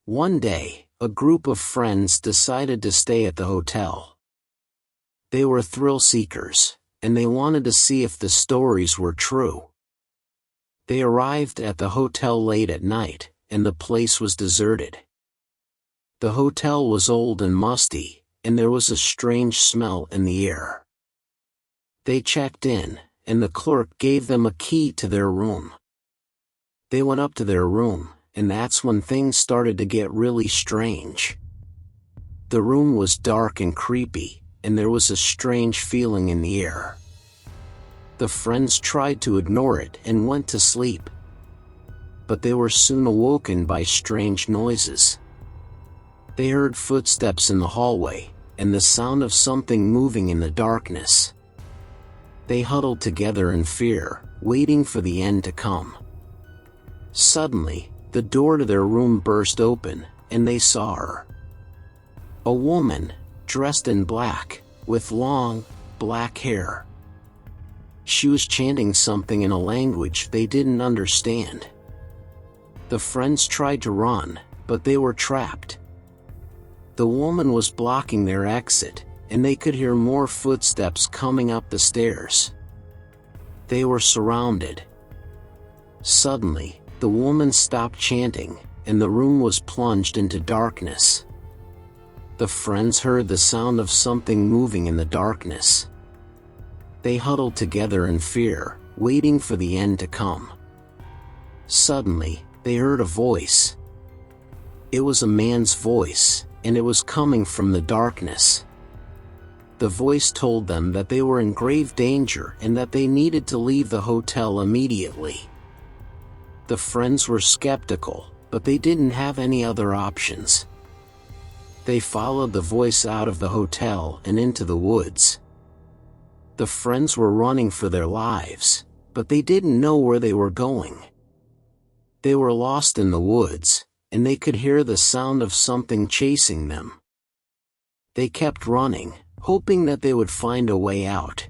One day, a group of friends decided to stay at the hotel. They were thrill seekers, and they wanted to see if the stories were true. They arrived at the hotel late at night, and the place was deserted. The hotel was old and musty, and there was a strange smell in the air. They checked in, and the clerk gave them a key to their room. They went up to their room, and that's when things started to get really strange. The room was dark and creepy, and there was a strange feeling in the air. The friends tried to ignore it and went to sleep. But they were soon awoken by strange noises. They heard footsteps in the hallway, and the sound of something moving in the darkness. They huddled together in fear, waiting for the end to come. Suddenly, the door to their room burst open, and they saw her. A woman, dressed in black, with long, black hair. She was chanting something in a language they didn't understand. The friends tried to run, but they were trapped. The woman was blocking their exit, and they could hear more footsteps coming up the stairs. They were surrounded. Suddenly, the woman stopped chanting, and the room was plunged into darkness. The friends heard the sound of something moving in the darkness. They huddled together in fear, waiting for the end to come. Suddenly, they heard a voice. It was a man's voice, and it was coming from the darkness. The voice told them that they were in grave danger and that they needed to leave the hotel immediately. The friends were skeptical, but they didn't have any other options. They followed the voice out of the hotel and into the woods. The friends were running for their lives, but they didn't know where they were going. They were lost in the woods, and they could hear the sound of something chasing them. They kept running, hoping that they would find a way out.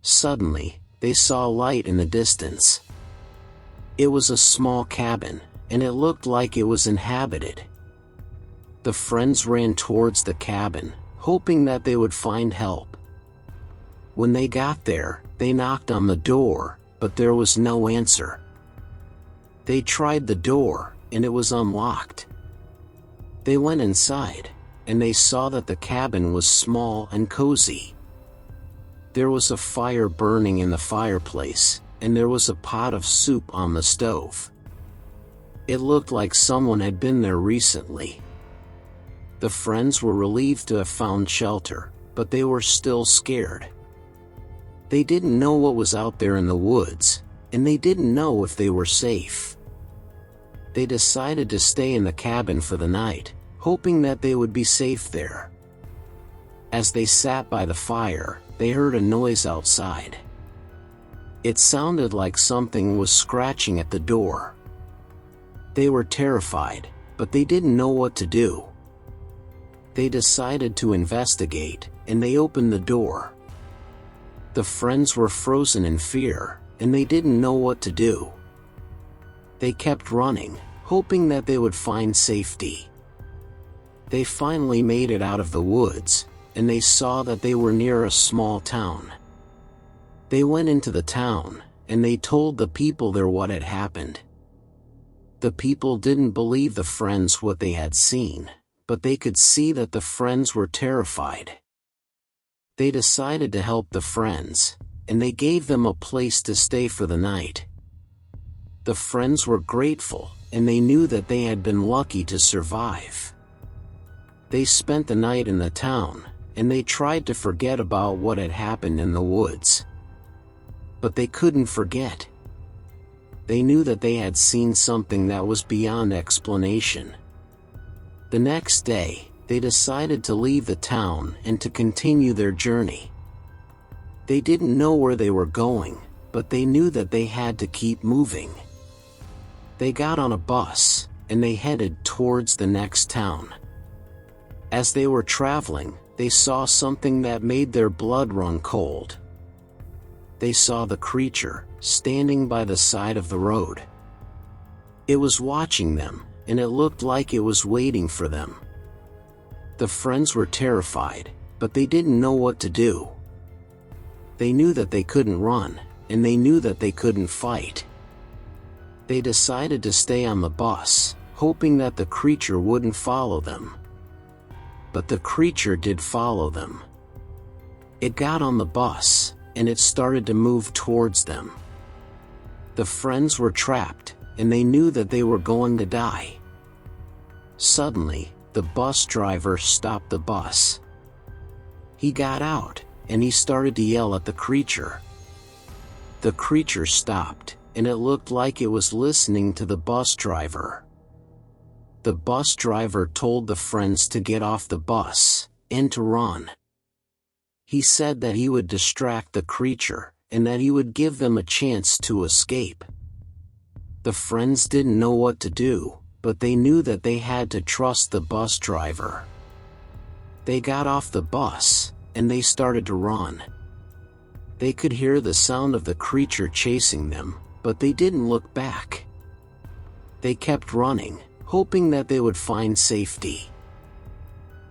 Suddenly, they saw light in the distance. It was a small cabin, and it looked like it was inhabited. The friends ran towards the cabin, hoping that they would find help. When they got there, they knocked on the door, but there was no answer. They tried the door, and it was unlocked. They went inside, and they saw that the cabin was small and cozy. There was a fire burning in the fireplace, and there was a pot of soup on the stove. It looked like someone had been there recently. The friends were relieved to have found shelter, but they were still scared. They didn't know what was out there in the woods, and they didn't know if they were safe. They decided to stay in the cabin for the night, hoping that they would be safe there. As they sat by the fire, they heard a noise outside. It sounded like something was scratching at the door. They were terrified, but they didn't know what to do. They decided to investigate, and they opened the door. The friends were frozen in fear, and they didn't know what to do. They kept running, hoping that they would find safety. They finally made it out of the woods, and they saw that they were near a small town. They went into the town, and they told the people there what had happened. The people didn't believe the friends what they had seen, but they could see that the friends were terrified. They decided to help the friends, and they gave them a place to stay for the night. The friends were grateful, and they knew that they had been lucky to survive. They spent the night in the town, and they tried to forget about what had happened in the woods. But they couldn't forget. They knew that they had seen something that was beyond explanation. The next day, they decided to leave the town and to continue their journey. They didn't know where they were going, but they knew that they had to keep moving. They got on a bus, and they headed towards the next town. As they were traveling, they saw something that made their blood run cold. They saw the creature, standing by the side of the road. It was watching them, and it looked like it was waiting for them. The friends were terrified, but they didn't know what to do. They knew that they couldn't run, and they knew that they couldn't fight. They decided to stay on the bus, hoping that the creature wouldn't follow them. But the creature did follow them. It got on the bus, and it started to move towards them. The friends were trapped, and they knew that they were going to die. Suddenly, the bus driver stopped the bus. He got out, and he started to yell at the creature. The creature stopped, and it looked like it was listening to the bus driver. The bus driver told the friends to get off the bus, and to run. He said that he would distract the creature, and that he would give them a chance to escape. The friends didn't know what to do, but they knew that they had to trust the bus driver. They got off the bus, and they started to run. They could hear the sound of the creature chasing them, but they didn't look back. They kept running, hoping that they would find safety.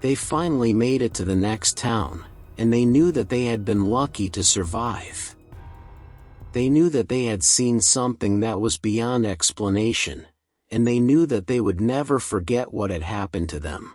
They finally made it to the next town, and they knew that they had been lucky to survive. They knew that they had seen something that was beyond explanation, and they knew that they would never forget what had happened to them.